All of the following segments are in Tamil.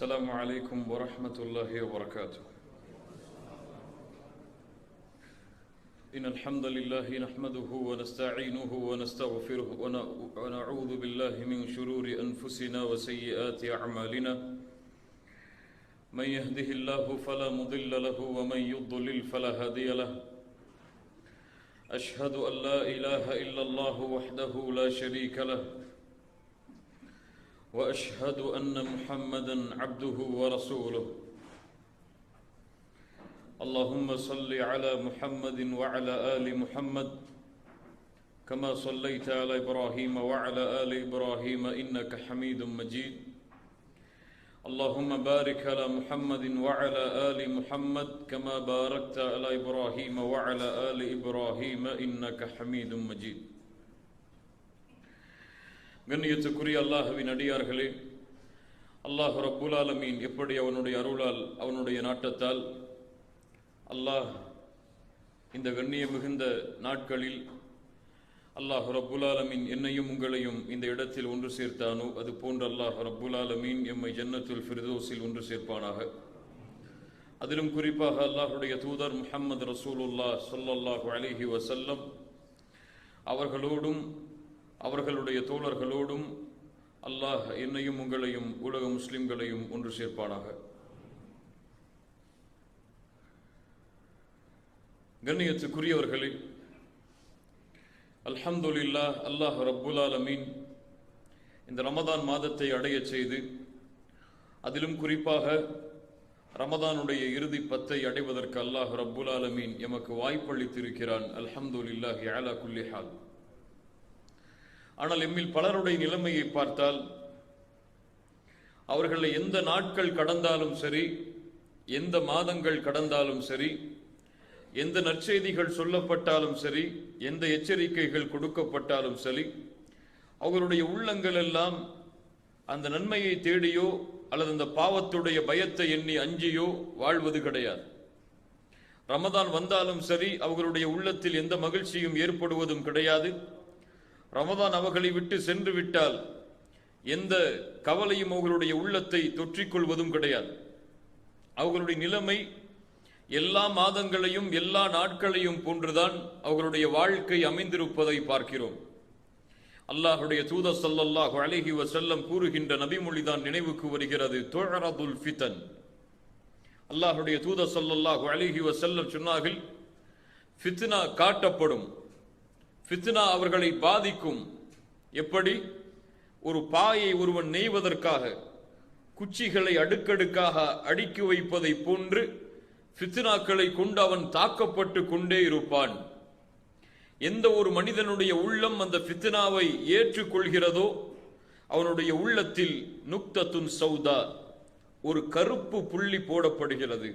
السلام عليكم ورحمة الله وبركاته. إن الحمد لله نحمده ونستعينه ونستغفره ونعوذ بالله من شرور أنفسنا وسيئات أعمالنا. من يهده الله فلا مضل له ومن يضلل فلا هادي له. أشهد أن لا إله إلا الله وحده لا شريك له، وأشهد أن محمدًا عبده ورسوله. اللهم صل على محمد وعلى آل محمد كما صليت على إبراهيم وعلى آل إبراهيم إنك حميد مجيد. اللهم بارك على محمد وعلى آل محمد كما باركت على إبراهيم وعلى آل إبراهيم إنك حميد مجيد. கண்ணியத்துக்குரிய அல்லாஹ்வின் அடியார்களே, அல்லாஹ் ரப்புல் ஆலமீன் எப்படி அவனுடைய அருளால் அவனுடைய நாட்டத்தால் அல்லாஹ் இந்த கண்ணிய மிகுந்த நாட்களில் அல்லாஹ் ரப்புல் ஆலமீன் என்னையும் உங்களையும் இந்த இடத்தில் ஒன்று சேர்த்தானோ அது போன்று அல்லாஹ் ரப்புல் ஆலமீன் எம்மை ஜன்னத்துல் ஃபிர்தௌஸில் ஒன்று சேர்ப்பானாக. அதிலும் குறிப்பாக அல்லாஹ்வுடைய தூதர் முஹம்மது ரசூலுல்லாஹ் ஸல்லல்லாஹு அலைஹி வஸல்லம் அவர்களோடும் அவர்களுடைய தோழர்களோடும் அல்லாஹ் என்னையும் உங்களையும் உலக முஸ்லிம்களையும் ஒன்று சேர்ப்பானாக. கண்ணியத்துக்குரியவர்களே, அல்ஹம்துலில்லாஹ், அல்லாஹ் ரப்புல் ஆலமீன் இந்த ரமதான் மாதத்தை அடைய செய்து அதிலும் குறிப்பாக ரமதானுடைய இறுதி 10 அடைவதற்கு அல்லாஹ் ரப்புல் ஆலமீன் எமக்கு வாய்ப்பளித்திருக்கிறான். அல்ஹம்துலில்லாஹி அலா குல்லி ஹால். ஆனால் எம்மில் பலருடைய நிலைமையை பார்த்தால் அவர்களை எந்த நாட்கள் கடந்தாலும் சரி, எந்த மாதங்கள் கடந்தாலும் சரி, எந்த நற்செய்திகள் சொல்லப்பட்டாலும் சரி, எந்த எச்சரிக்கைகள் கொடுக்கப்பட்டாலும் சரி, அவர்களுடைய உள்ளங்கள் எல்லாம் அந்த நன்மையை தேடியோ அல்லது அந்த பாவத்துடைய பயத்தை எண்ணி அஞ்சியோ வாழ்வது கிடையாது. ரமதான் வந்தாலும் சரி, அவர்களுடைய உள்ளத்தில் எந்த மகிழ்ச்சியும் ஏற்படுவதும் கிடையாது. ரமதான் அவர்களை விட்டு சென்று விட்டால் எந்த கவலையும் அவர்களுடைய உள்ளத்தை தொற்றிக்கொள்வதும் கிடையாது. அவர்களுடைய நிலைமை எல்லா மாதங்களையும் எல்லா நாட்களையும் போன்றுதான் அவர்களுடைய வாழ்க்கை அமைந்திருப்பதை பார்க்கிறோம். அல்லாஹ்வுடைய தூதர் ஸல்லல்லாஹு அலைஹி வஸல்லம் கூறுகின்ற நபிமொழிதான் நினைவுக்கு வருகிறது. துஅரதுல் ஃபிதன். அல்லாஹ்வுடைய தூதர் ஸல்லல்லாஹு அலைஹி வஸல்லம் சொன்னார்கள், ஃபித்னா காட்டப்படும், ஃபித்னா அவர்களை பாதிக்கும். எப்படி? ஒரு பாயை ஒருவன் நெய்வதற்காக குச்சிகளை அடுக்கடுக்காக அடுக்கி வைப்பதை போன்று ஃபித்னாக்களை கொண்டு அவன் தாக்கப்பட்டு கொண்டே இருப்பான். எந்த ஒரு மனிதனுடைய உள்ளம் அந்த ஃபித்னாவை ஏற்றுக்கொள்கிறதோ அவனுடைய உள்ளத்தில் நுக்தத்துன் சௌதா, ஒரு கருப்பு புள்ளி போடப்படுகிறது.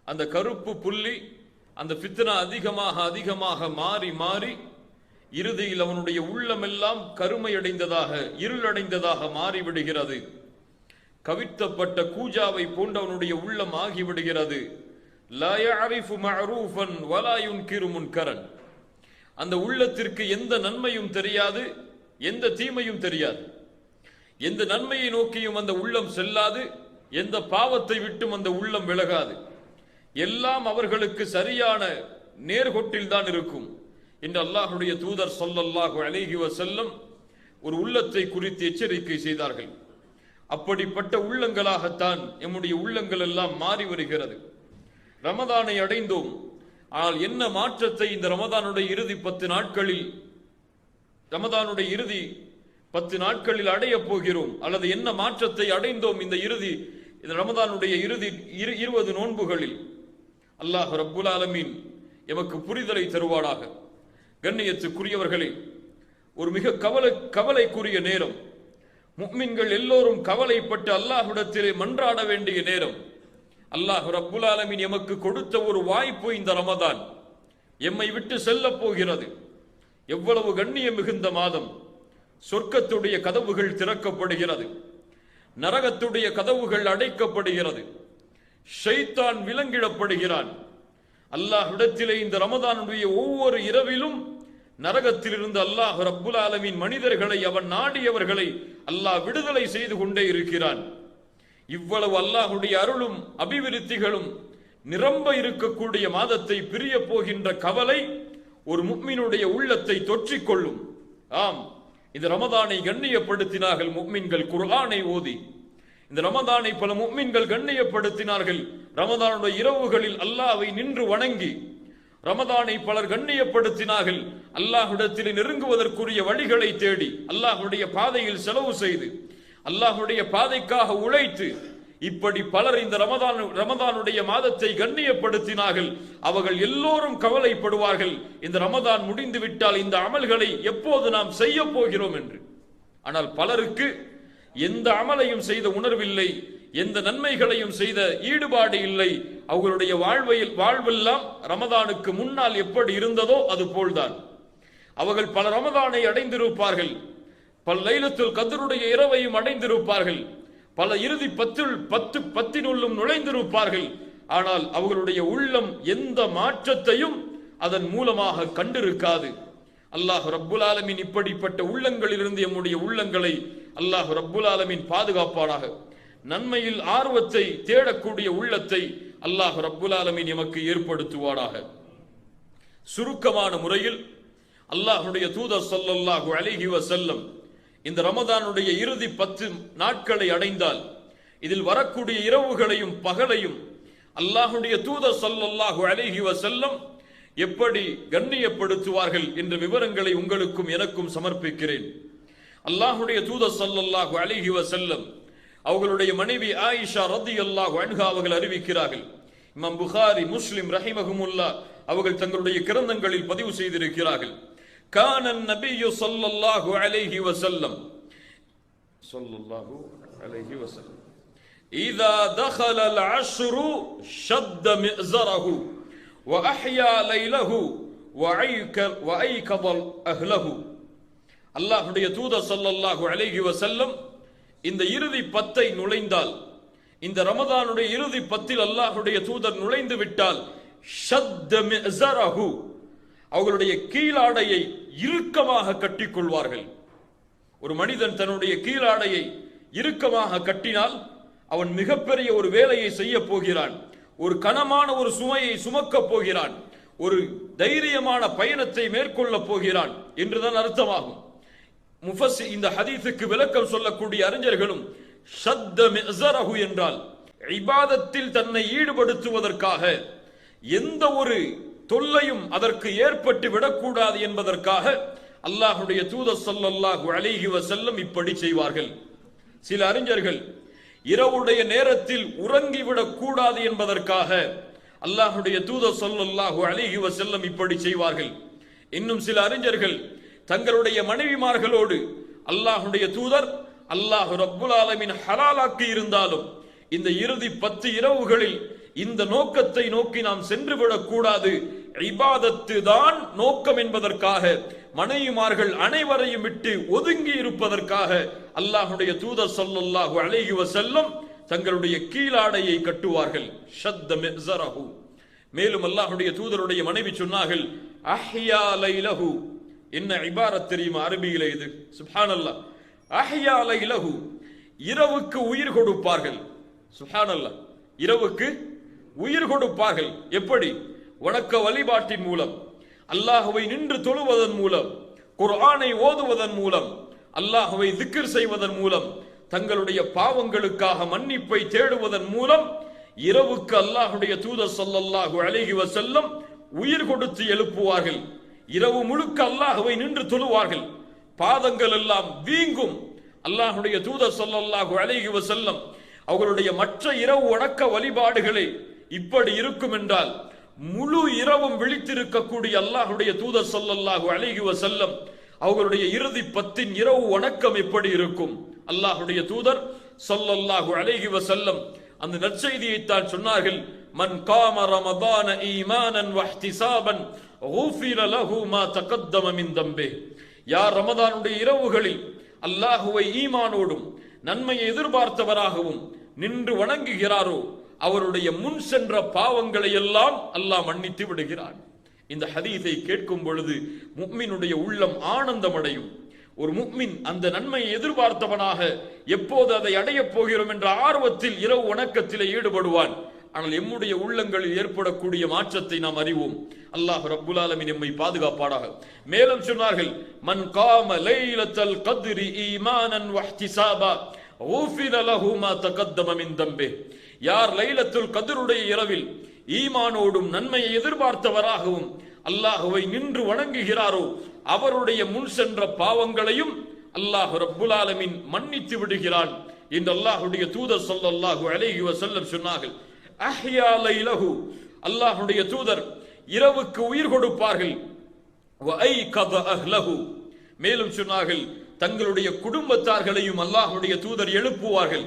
அந்த கருப்பு புள்ளி அந்த ஃபித்னா அதிகமாக மாறி மாறி இறுதியில் அவனுடைய உள்ளமெல்லாம் கருமையடைந்ததாக இருளடைந்ததாக மாறிவிடுகிறது. கவிழ்த்தப்பட்ட கூஜாவை போன்ற அவனுடைய உள்ளம் ஆகிவிடுகிறது. லா யஅரிஃபு மஅரூஃபன் வலா யுன்கிரு முன்கரன். அந்த உள்ளத்திற்கு எந்த நன்மையும் தெரியாது, எந்த தீமையும் தெரியாது. எந்த நன்மையை நோக்கியும் அந்த உள்ளம் செல்லாது, எந்த பாவத்தை விட்டும் அந்த உள்ளம் விலகாது. எல்லாம் அவர்களுக்கு சரியான நேர்கோட்டில் தான் இருக்கும் என்று அல்லாஹ்வுடைய தூதர் ஸல்லல்லாஹு அலைஹி வஸல்லம் ஒரு உள்ளத்தை குறித்து எச்சரிக்கை செய்தார்கள். அப்படிப்பட்ட உள்ளங்களாகத்தான் எம்முடைய உள்ளங்கள் எல்லாம் மாறி வருகிறது. ரமதானை அடைந்தோம், ஆனால் என்ன மாற்றத்தை இந்த ரமதானுடைய இறுதி 10 நாட்களில் ரமதானுடைய இறுதி 10 நாட்களில் அடையப் போகிறோம், அல்லது என்ன மாற்றத்தை அடைந்தோம் இந்த ரமதானுடைய இறுதி 20 நோன்புகளில்? அல்லாஹ் ரப்புல் ஆலமீன் எமக்கு புரிதலை தருவானாக. கண்ணியத்துக்குரியவர்களே, ஒரு மிக கவலைக்குரிய நேரம். முஃமின்கள் எல்லோரும் கவலைப்பட்டு அல்லாஹ்விடத்திலே மன்றாட வேண்டிய நேரம். அல்லாஹ் ரப்புல் ஆலமீன் எமக்கு கொடுத்த ஒரு வாய்ப்பு இந்த ரமதான் எம்மை விட்டு செல்ல போகிறது. எவ்வளவு கண்ணியம் மிகுந்த மாதம்! சொர்க்கத்துடைய கதவுகள் திறக்கப்படுகிறது, நரகத்துடைய கதவுகள் அடைக்கப்படுகிறது, ஷைத்தான் விலங்கிடப்படுகிறான். அல்லாஹ்விடத்திலே இந்த ரமதானுடைய ஒவ்வொரு இரவிலும் நரகத்திலிருந்து அல்லாஹ் ரப்புல் ஆலமீன் மனிதர்களை அவன் நாடியவர்களை அல்லாஹ் விடுதலை செய்து கொண்டே இருக்கிறான். இவ்வளவு அல்லாஹுடைய அருளும் அபிவிருத்திகளும் நிரம்ப இருக்கக்கூடிய மாதத்தை பிரிய போகின்ற கவலை ஒரு முஃமினுடைய உள்ளத்தை தொற்றிக்கொள்ளும். ஆம், இந்த ரமதானை கண்ணியப்படுத்தினார்கள் முஃமின்கள் குர்ஆனை ஓதி. இந்த ரமதானை பல முஃமின்கள் கண்ணியப்படுத்தினார்கள். ரமதானுடைய இரவுகளில் அல்லாஹ்வை நின்று வணங்கி ரமதானை பலர் கண்ணியப்படுத்தினார்கள். அல்லாஹ்விடத்தில் நெருங்குவதற்குரிய வழிகளை தேடி அல்லாஹ்வுடைய பாதையில் செலவு செய்து அல்லாஹ்வுடைய பாதைக்காக உழைத்து இப்படி பலர் இந்த ரமதானுடைய மாதத்தை கண்ணியப்படுத்தினார்கள். அவர்கள் எல்லோரும் கவலைப்படுவார்கள், இந்த ரமதான் முடிந்து விட்டால் இந்த அமல்களை எப்போது நாம் செய்ய போகிறோம் என்று. ஆனால் பலருக்கு எந்த அமலையும் செய்த உணர்வில்லை, எந்த நன்மைகளையும் செய்த ஈடுபாடு இல்லை. அவர்களுடைய வாழ்வெல்லாம் ரமதானுக்கு முன்னால் எப்படி இருந்ததோ அது போல்தான். அவர்கள் பல ரமதானை அடைந்திருப்பார்கள், பல லைலத்துல் கத்ருடைய இரவையும் அடைந்திருப்பார்கள், பல இறுதி பத்தினுள்ளும் நுழைந்திருப்பார்கள். ஆனால் அவர்களுடைய உள்ளம் எந்த மாற்றத்தையும் அதன் மூலமாக கண்டிருக்காது. அல்லாஹ் ரப்புல் ஆலமீன் இப்படிப்பட்ட உள்ளங்களிலிருந்து நம்முடைய உள்ளங்களை அல்லாஹ் ரப்புல் ஆலமீன் பாதுகாப்பானாக. நன்மையில் ஆர்வத்தை தேடக்கூடிய உள்ளத்தை அல்லாஹ் ரப்புல் ஆலமீன் எமக்கு ஏற்படுத்துவானாக. சுருக்கமான முறையில் அல்லாஹ்வுடைய தூதர் ஸல்லல்லாஹு அலைஹி வஸல்லம் இந்த ரமதானுடைய இறுதி 10 நாட்களை அடைந்தால் இதில் வரக்கூடிய இரவுகளையும் பகலையும் அல்லாஹ்வுடைய தூதர் ஸல்லல்லாஹு அலைஹி வஸல்லம் எப்படி கண்ணியப்படுத்துவார்கள் என்ற விவரங்களை உங்களுக்கும் எனக்கும் சமர்ப்பிக்கிறேன். அல்லாஹ்வுடைய தூதர் ஸல்லல்லாஹு அலைஹி வஸல்லம் அவர்களுடைய மனைவி ஆயிஷா ரலியல்லாஹு அன்ஹா அவர்கள் அறிவிக்கிறார்கள். இமாம் புகாரி, முஸ்லிம் ரஹிமஹுமுல்லாஹ் அவர்கள் தங்களுடைய கிரந்தங்களில் பதிவு செய்திருக்கிறார்கள். கான நபியு ஸல்லல்லாஹு அலைஹி வஸல்லம் இதா தخل العشر شد مئزره وأحيا ليله وأيقظ أهله. அல்லாஹ்வுடைய தூதர் ஸல்லல்லாஹு அலைஹி வஸல்லம் இந்த இறுதி 10 நுழைந்தால், இந்த ரமதானுடைய இறுதி 10 அல்லாஹ்வுடைய தூதர் நுழைந்து விட்டால் ஷத்த மிஸரஹு அவர்களுடைய கீழாடையை இறுக்கமாக கட்டிக்கொள்வார்கள். ஒரு மனிதன் தன்னுடைய கீழாடையை இறுக்கமாக கட்டினால் அவன் மிகப்பெரிய ஒரு வேலையை செய்ய போகிறான், ஒரு கனமான ஒரு சுமையை சுமக்க போகிறான், ஒரு தைரியமான பயணத்தை மேற்கொள்ள போகிறான் என்றுதான் அர்த்தமாகும். இந்த ஹதீஸுக்கு விளக்கம் சொல்லக்கூடிய அறிஞர்களும் ஷத்த மிஸரஹு என்றால் இபாதத்தில் தன்னை ஈடுபடுத்துவதற்காக எந்த ஒரு தொல்லையும் அதற்கு ஏற்பட்டு விடக்கூடாது என்பதற்காக அல்லாஹ்வுடைய தூதர் ஸல்லல்லாஹு அலைஹி வஸல்லம் இப்படி செய்வார்கள். சில அறிஞர்கள் இரவுடைய நேரத்தில் உறங்கிவிடக் கூடாது என்பதற்காக அல்லாஹ்வுடைய தூதர் ஸல்லல்லாஹு அலைஹி வஸல்லம் இப்படி செய்வார்கள். இன்னும் சில அறிஞர்கள் தங்களுடைய மனைவிமார்களோடு அல்லாஹ்வுடைய தூதர் அல்லாஹ் ரப்புல் ஆலமீன் ஹலாலாக்கி இருந்தாலும் இந்த இறுதி 10 இரவுகளில் இந்த நோக்கத்தை நோக்கி நாம் சென்று விடக்கூடாது, இபாதத்து தான் நோக்கம் என்பதற்காக மனைவிமார்கள் அனைவரையும் விட்டு ஒதுங்கி இருப்பதற்காக அல்லாஹ்வுடைய தூதர் ஸல்லல்லாஹு அலைஹி வஸல்லம் தங்களுடைய கீழாடையை கட்டுவார்கள். ஷத்த மிஸரஹு. மேலும் அல்லாஹ்வுடைய தூதருடைய மனைவி சொன்னார்கள் அஹ்யா லைலஹு. என்ன இபாரத் தெரியுமா அரபியிலே இது? சுப்ஹானல்லாஹ். அஹ்யா லைலஹு, இரவுக்கு உயிர் கொடுப்பார்கள். சுப்ஹானல்லாஹ், இரவுக்கு உயிர் கொடுப்பார்கள். எப்படி? வணக்க வழிபாட்டின் மூலம், அல்லாஹ்வை நின்று தொழுவதன் மூலம், குர்ஆனை ஓதுவதன் மூலம், அல்லாஹ்வை திக்ர் செய்வதன் மூலம், தங்களுடைய பாவங்களுக்காக மன்னிப்பை தேடுவதன் மூலம் இரவுக்கு அல்லாஹ்வுடைய தூதர் ஸல்லல்லாஹு அலைஹி வஸல்லம் உயிர் கொடுத்து எழுப்புவார்கள். இரவு முழுக்க அல்லாஹ்வை நின்று தொழுவார்கள், பாதங்கள் எல்லாம் வீங்கும். அல்லாஹ்வுடைய தூதர் ஸல்லல்லாஹு அலைஹி வஸல்லம் அவர்களுடைய மற்ற இரவு வணக்க வழிபாடுகளை இப்படி இருக்கும் என்றால் முழு இரவும் விழித்திருக்கக்கூடிய அல்லாஹ்வுடைய தூதர் ஸல்லல்லாஹு அலைஹி வஸல்லம் அவர்களுடைய இறுதி 10 இரவு வணக்கம் எப்படி இருக்கும்? அல்லாஹ்வுடைய தூதர் ஸல்லல்லாஹு அலைஹி வஸல்லம் அந்த நற்செய்தியை தான் சொன்னார்கள். மன் காம ரமதான ஈமானன் வஹ்திசாபன் குஃபிர லஹு மா தகத்தம மின் தம்பே. யார் ரமதானுடைய இரவுகளில் அல்லாஹ்வை ஈமானோடும் நன்மையை எதிர்பார்த்தவராகவும் நின்று வணங்குகிறாரோ அவருடைய முன் சென்ற பாவங்களை எல்லாம் அல்லாஹ் மன்னித்து விடுகிறான். இந்த ஹதீஸை கேட்கும் பொழுது முஃமினுடைய உள்ளம் ஆனந்தமடையும், ஒரு முஃமின் அந்த நன்மையை எதிர்பார்த்தவனாக எப்போது அதை அடையப் போகிறோம் என்ற ஆர்வத்தில் இரவு வணக்கத்திலே ஈடுபடுவான். ஆனால் எம்முடைய உள்ளங்களில் ஏற்படக்கூடிய மாற்றத்தை நாம் அறிவோம். அல்லாஹ் ரப்புல் ஆலமீன் எம்மை பாதுகாப்பானாக. மேலும் சொன்னார்கள், மன் காம லைலத்தல் கத்ரி ஈமானன் வஹ்திசாபா ஊஃபிர லஹு மா தகத்தம மின் தம்பி. யார் லைலத்துல் கத்ருடைய இரவில் ஈமானோடும் நன்மையை எதிர்பார்த்தவராகவும் அல்லாஹுவை நின்று வணங்குகிறாரோ அவருடைய முன் சென்ற பாவங்களையும் அல்லாஹ் ரப்புல் ஆலமீன் மன்னித்து விடுகிறான் என்று அல்லாஹ்வுடைய தூதர் ஸல்லல்லாஹு அலைஹி வஸல்லம் சொன்னார்கள். அஹ்யா லைலஹு, அல்லாஹ்வுடைய தூதர் இரவுக்கு உயிர் கொடுப்பார்கள். வ ஐகத அஹ்லஹு, மேலும் சொன்னார்கள் தங்களுடைய குடும்பத்தார்களையும் அல்லாஹ்வுடைய தூதர் எழுப்புவார்கள்.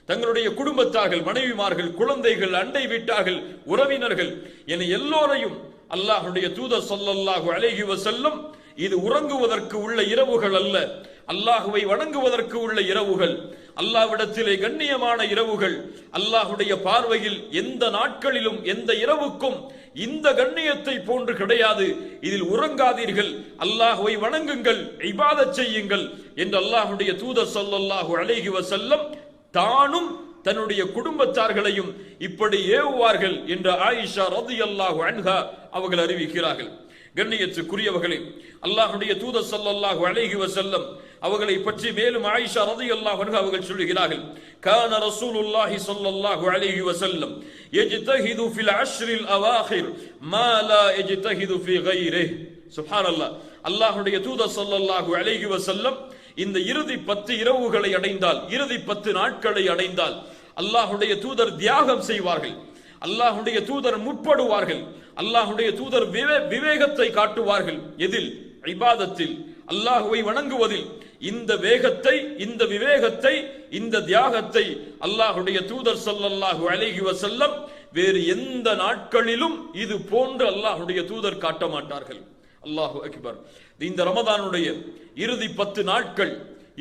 தங்களுடைய குடும்பத்தார்கள், மனைவிமார்கள், குழந்தைகள், அண்டை வீட்டார்கள், உறவினர்கள் என எல்லோரையும் அல்லாஹ்வுடைய தூதர் ஸல்லல்லாஹு அலைஹி வஸல்லம் இது உறங்குவதற்கு உள்ள இரவுகள் அல்ல, அல்லாஹுவை வணங்குவதற்கு உள்ள இரவுகள், அல்லாஹ்விடத்திலே கண்ணியமான இரவுகள். அல்லாஹுடைய பார்வையில் எந்த நாட்களிலும் எந்த இரவுக்கும் இந்த கண்ணியத்தை போன்று கிடையாது. இதில் உறங்காதீர்கள், அல்லாஹுவை வணங்குங்கள், இபாதத் செய்யுங்கள் என்று அல்லாஹுடைய தூதர் ஸல்லல்லாஹு அலைஹி வஸல்லம் தானும் தன்னுடைய குடும்பத்தார்களையும் இப்படி ஏவுவார்கள் என்று ஆயிஷா ரலியல்லாஹு அன்ஹா அவர்கள் அறிவிக்கிறார்கள். கண்ணியத்துக்குரியவர்களே, அல்லாஹ்வுடைய தூதர் ஸல்லல்லாஹு அலைஹி வஸல்லம் அவர்களை பற்றி மேலும் ஆயிஷா ரலியல்லாஹு அன்ஹா அவர்கள் சொல்கிறார்கள், கான ரசூலுல்லாஹி ஸல்லல்லாஹு அலைஹி வஸல்லம் யஜ்தஹிது ஃபில் அஷ்ரில் அவாஹிர் மா லா யஜ்தஹிது ஃபீ கைரிஹி. சுப்ஹானல்லாஹ், அல்லாஹ்வுடைய தூதர் ஸல்லல்லாஹு அலைஹி வஸல்லம் இந்த இறுதி 10 இரவுகளை அடைந்தால், இறுதி 10 நாட்களை அடைந்தால் அல்லாஹ்வுடைய தூதர் தியாகம் செய்வார்கள், அல்லாஹ்வுடைய தூதர் முற்படுவார்கள், அல்லாஹ்வுடைய தூதர் விவேகத்தை காட்டுவார்கள். எதில்? இபாதத்தில், அல்லாஹுவை வணங்குவதில். இந்த வேகத்தை, இந்த விவேகத்தை, இந்த தியாகத்தை அல்லாஹ்வுடைய தூதர் ஸல்லல்லாஹு அலைஹி வஸல்லம் வேறு எந்த நாட்களிலும் இது போன்று அல்லாஹ்வுடைய தூதர் காட்ட மாட்டார்கள். அல்லாஹு அக்பர். இந்த ரமதானுடைய இறுதி 10 நாட்கள்,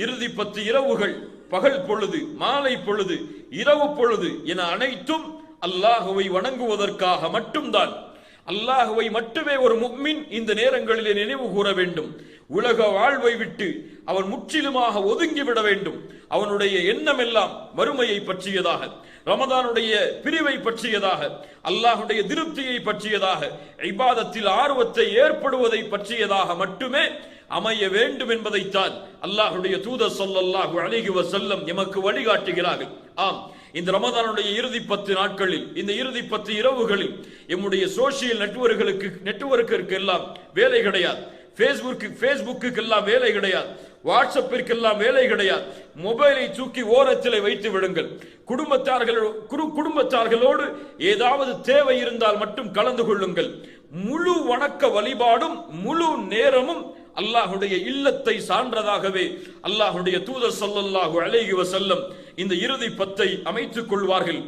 இறுதி 10 இரவுகள், பகல் பொழுது, மாலை பொழுது, இரவு பொழுது என அனைத்தும் அல்லாஹுவை வணங்குவதற்காக மட்டும்தான். அல்லாஹுவை மட்டுமே ஒரு முஃமின் இந்த நேரங்களிலே நினைவு கூற வேண்டும். உலக வாழ்வை விட்டு அவன் முற்றிலுமாக ஒதுங்கிவிட வேண்டும். அவனுடைய எண்ணம் எல்லாம் மறுமையை பற்றியதாக, ரமதானுடைய பிரிவை பற்றியதாக, அல்லாஹுடைய திருப்தியை பற்றியதாக, இபாதத்தில் ஆர்வத்தை ஏற்படுவதை பற்றியதாக மட்டுமே அமைய வேண்டும் என்பதைத்தான் அல்லாஹுடைய தூதர் ஸல்லல்லாஹு அலைஹி வஸல்லம் எமக்கு வழிகாட்டுகிறார்கள். ஆம், இந்த ரமதானுடைய இறுதி 10 நாட்களில், இந்த இறுதி 10 இரவுகளில் எம்முடைய சோசியல் நெட்வொர்க்கிற்கு எல்லாம் வேலை கிடையாது, ஃபேஸ்புக்கு எல்லாம் வேலை கிடையாது, வாட்ஸ்அப்பிற்கு எல்லாம் வேலை கிடையாது. மொபைலை தூக்கி ஓரத்திலே வைத்து விடுங்கள். குடும்பத்தார்களோடு ஏதாவது தேவை இருந்தால் மட்டும் கலந்து கொள்ளுங்கள். முழு வணக்க வழிபாடும் முழு நேரமும் அல்லாஹுடைய இல்லத்தை சான்றதாகவே அல்லாஹுடைய தூதர் ஸல்லல்லாஹு அலைஹி வஸல்லம் இந்த இறுதி 10ஐ அமைத்துக் கொள்வார்கள்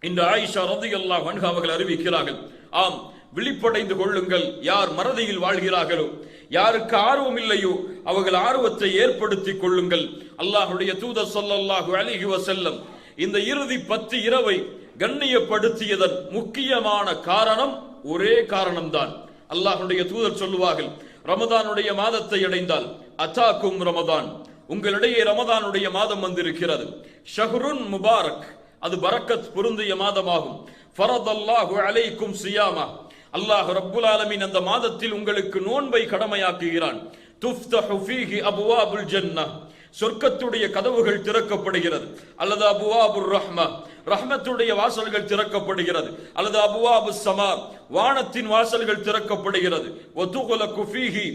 இந்த ஆயிஷா ரலியல்லாஹு அன்ஹா அவர்கள் அறிவிக்கிறார்கள். ஆம், விழிப்படைந்து கொள்ளுங்கள். யார் மறதியில் வாழ்கிறார்களோ, யாருக்கு ஆர்வம் இல்லையோ அவர்கள் ஆர்வத்தை ஏற்படுத்திக் கொள்ளுங்கள். அல்லாஹுடைய தூதர் ஸல்லல்லாஹு அலைஹி வஸல்லம் இந்த இறுதி 10 இரவை கண்ணியப்படுத்தியதன் முக்கியமான காரணம் ஒரே காரணம்தான். அல்லாஹுடைய தூதர் சொல்லுவார்கள், ரமதானுடைய மாதத்தை அடைந்தால் அத்தாக்கும் ரமதான், உங்களிடையே ரமதானுடைய மாதம் வந்திருக்கிறது. ஷஹ்ருன் முபாரக், அது பரக்கத் பொருந்திய மாதமாகும். ஃபரதல்லாஹு அலைக்கும் சியாமா, அல்லாஹ் ரப்புல் ஆலமீன் அந்த மாதத்தில் உங்களுக்கு நோன்பை கடமையாக்குகிறான். துஃப்தஹு ஃபீஹி அப்வாபுல் ஜன்னah, சொர்க்கத்துடைய கதவுகள் திறக்கப்படுகிறது. அல்லது அபுவாபுர் ரஹ்மா, ரஹ்மத்துடைய வாசல்கள் திறக்கப்படுகிறது. அல்லது அபுவாபுஸ் ஸமா, வானத்தின் வாசல்கள் திறக்கப்படுகிறது. வதுகுலகு ஃபீஹி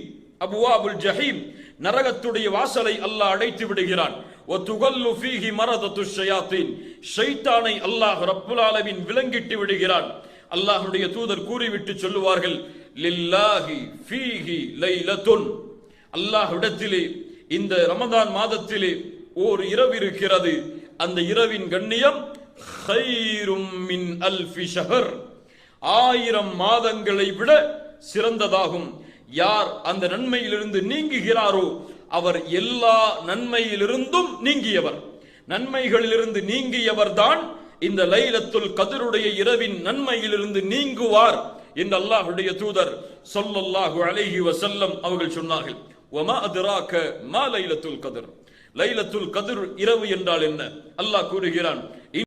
அபுவாபுல் ஜஹீம், நரகத்துடைய வாசலை அல்லாஹ் அடைத்து விடுகிறான். வதுகல்லு ஃபீஹி மரதத்துஷ் ஷயாத்தீன், ஷைத்தானை அல்லாஹ் ரப்புல் ஆலமீன் விலங்கிட்டு விடுகிறான். அல்லாஹ்வுடைய தூதர் கூறிவிட்டு சொல்லுவார்கள், லில்லாஹி ஃபீஹி லைலத்துன், அல்லாஹ்விடத்திலே இந்த ரமதான் மாதத்திலே ஓர் இரவு இருக்கிறது. அந்த இரவின் கண்ணியம் கைரும் மின் அல்ஃபி ஷஹர், 1000 மாதங்களை விட சிறந்ததாகும். யார் அந்த நன்மையிலிருந்து நீங்குகிறாரோ அவர் எல்லா நன்மையிலிருந்தும் நீங்கியவர். நன்மைகளிலிருந்து நீங்கியவர் தான் இந்த லைலத்துல் கத்ருடைய இரவின் நன்மையிலிருந்து நீங்குவார் என்று அல்லாஹ்வுடைய தூதர் ஸல்லல்லாஹு அலைஹி வஸல்லம் அவர்கள் சொன்னார்கள். வமா அத்ராக மா லைலத்துல் கத்ர். லைலத்துல் கத்ர் இரவு என்றால் என்ன? அல்லாஹ் கூறுகிறான்,